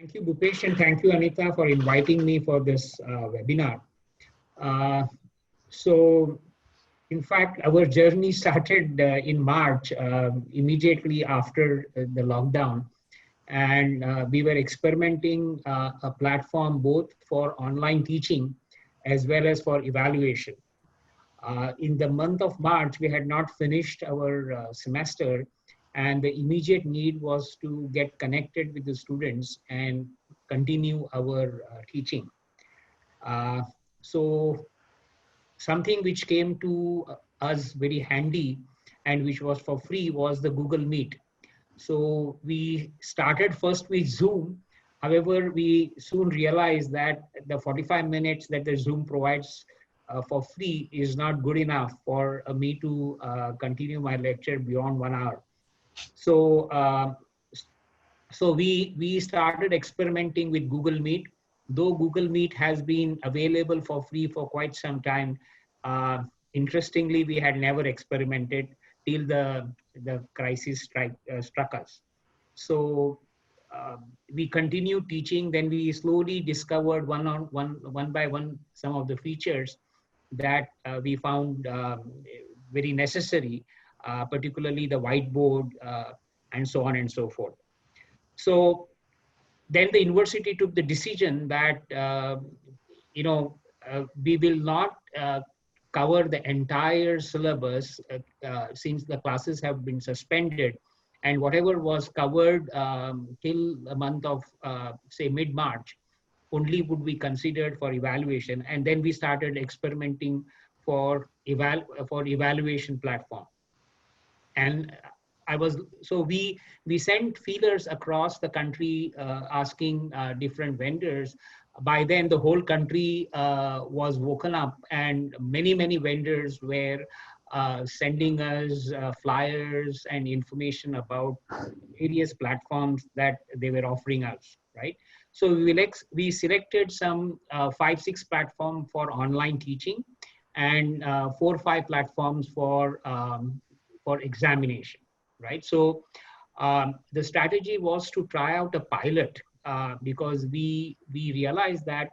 Thank you, Bhupesh, and thank you, Anita, for inviting me for this webinar. Uh, so, in fact, our journey started in March, immediately after the lockdown, and we were experimenting a platform both for online teaching as well as for evaluation. In the month of March, we had not finished our semester, and the immediate need was to get connected with the students and continue our teaching. Uh, so something which came to us very handy and which was for free was the Google Meet. So we started first with Zoom. However, we soon realized that the 45 minutes that the Zoom provides for free is not good enough for me to continue my lecture beyond 1 hour. So, we started experimenting with Google Meet. Though Google Meet has been available for free for quite some time, uh, interestingly, we had never experimented till the crisis struck us. So we continued teaching. Then we slowly discovered one by one some of the features that we found very necessary, particularly the whiteboard and so on and so forth. So then the university took the decision that we will not cover the entire syllabus since the classes have been suspended, and whatever was covered till the month of say mid-March only would be considered for evaluation. And then we started experimenting for evaluation platform. And we sent feelers across the country asking different vendors. By then the whole country was woken up, and many vendors were sending us flyers and information about various platforms that they were offering us, right? So we selected some 5-6 platforms for online teaching, and 4-5 platforms for examination, right? So the strategy was to try out a pilot because we realized that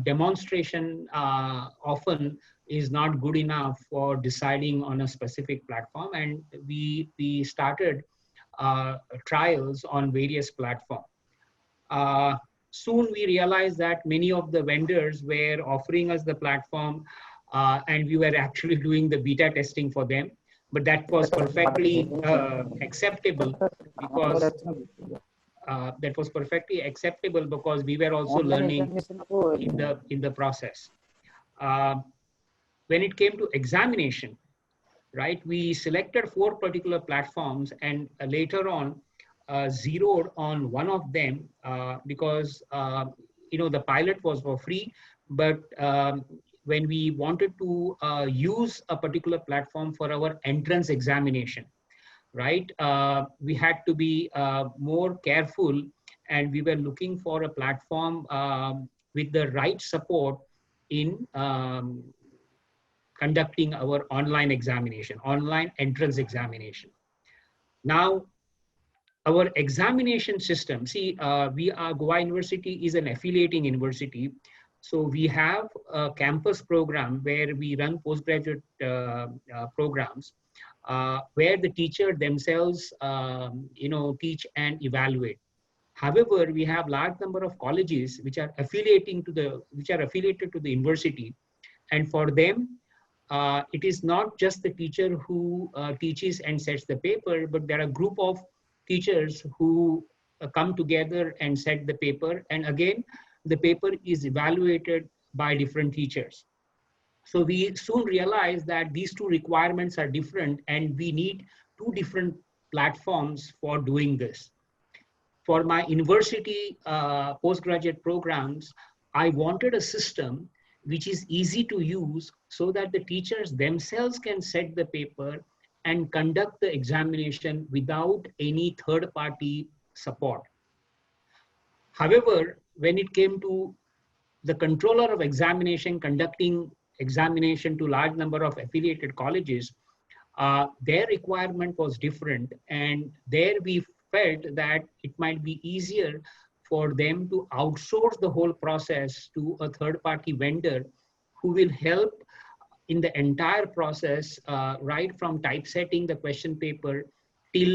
demonstration often is not good enough for deciding on a specific platform, and we started trials on various platforms. Soon we realized that many of the vendors were offering us the platform, and we were actually doing the beta testing for them. But that was perfectly acceptable because we were also learning in the process. When it came to examination, right, we selected 4 particular platforms, and later on zeroed on one of them because the pilot was for free, but when we wanted to use a particular platform for our entrance examination, right, we had to be more careful, and we were looking for a platform with the right support in conducting our online entrance examination. Now, our examination system, Goa University is an affiliating university. So we have a campus program where we run postgraduate programs where the teacher themselves, teach and evaluate. However, we have large number of colleges which are affiliated to the university, and for them, it is not just the teacher who teaches and sets the paper, but there are a group of teachers who come together and set the paper, and again the paper is evaluated by different teachers. So we soon realized that these 2 requirements are different, and we need 2 different platforms for doing this. For my university postgraduate programs, I wanted a system which is easy to use so that the teachers themselves can set the paper and conduct the examination without any third-party support. However, when it came to the controller of examination conducting examination to large number of affiliated colleges, their requirement was different, and there we felt that it might be easier for them to outsource the whole process to a third-party vendor who will help in the entire process, right from typesetting the question paper till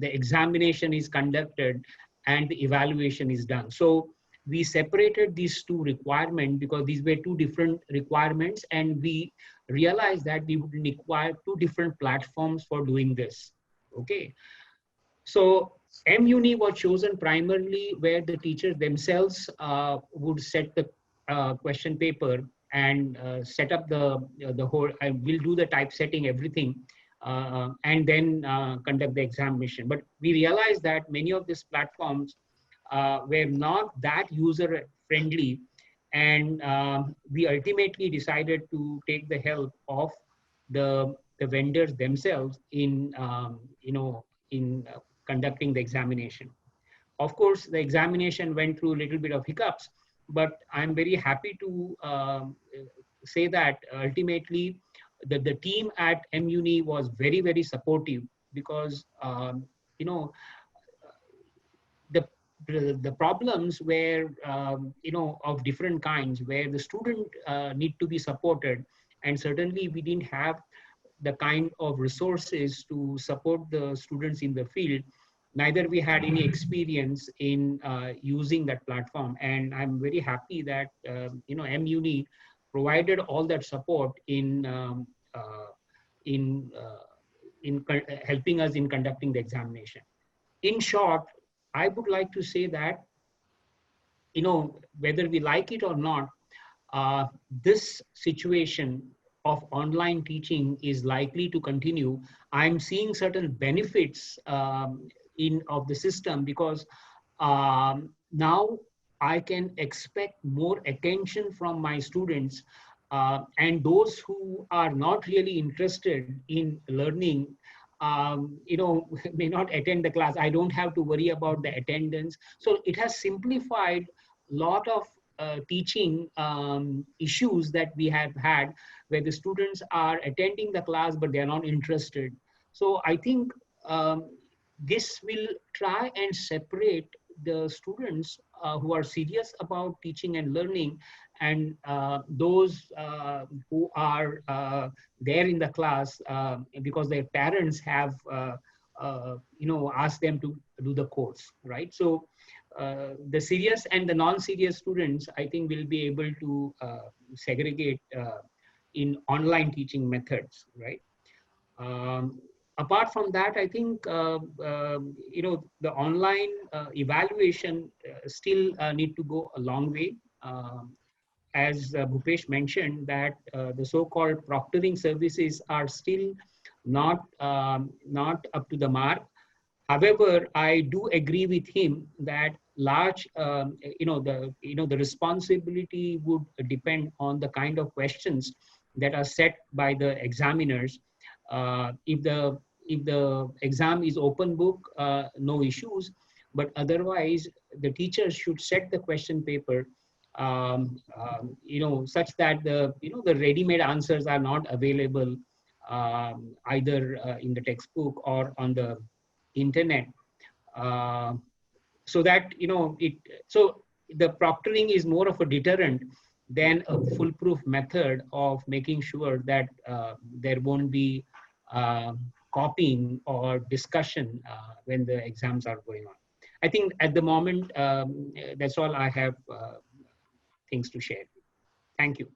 the examination is conducted and the evaluation is done. So we separated these two requirements because these were two different requirements, and we realized that we would require two different platforms for doing this. Okay. So MUni was chosen primarily where the teachers themselves would set the question paper and set up the whole, I will do the typesetting, everything, and then conduct the examination. But we realized that many of these platforms were not that user friendly, and we ultimately decided to take the help of the vendors themselves in in conducting the examination. Of course, the examination went through a little bit of hiccups, but I'm very happy to say that ultimately the team at MUni was very, very supportive, because you know the the problems were of different kinds, where the student need to be supported, and certainly we didn't have the kind of resources to support the students in the field. Neither we had any experience in using that platform, and I'm very happy that MUni provided all that support in in uh, helping us in conducting the examination. In short, I would like to say that, whether we like it or not, this situation of online teaching is likely to continue. I'm seeing certain benefits of the system, because now I can expect more attention from my students, and those who are not really interested in learning, may not attend the class. I don't have to worry about the attendance. So it has simplified a lot of teaching issues that we have had, where the students are attending the class, but they're not interested. So I think this will try and separate the students who are serious about teaching and learning, and those who are there in the class because their parents have asked them to do the course, right? So the serious and the non-serious students, I think, will be able to segregate in online teaching methods, right? Apart from that, I think the online evaluation still need to go a long way. As Bhupesh mentioned, that the so-called proctoring services are still not up to the mark. However, I do agree with him that large, the responsibility would depend on the kind of questions that are set by the examiners. If the exam is open book, no issues, but otherwise the teachers should set the question paper such that the ready-made answers are not available either in the textbook or on the internet, so that so the proctoring is more of a deterrent than a foolproof method of making sure that there won't be copying or discussion when the exams are going on. I think at the moment, that's all I have things to share. Thank you.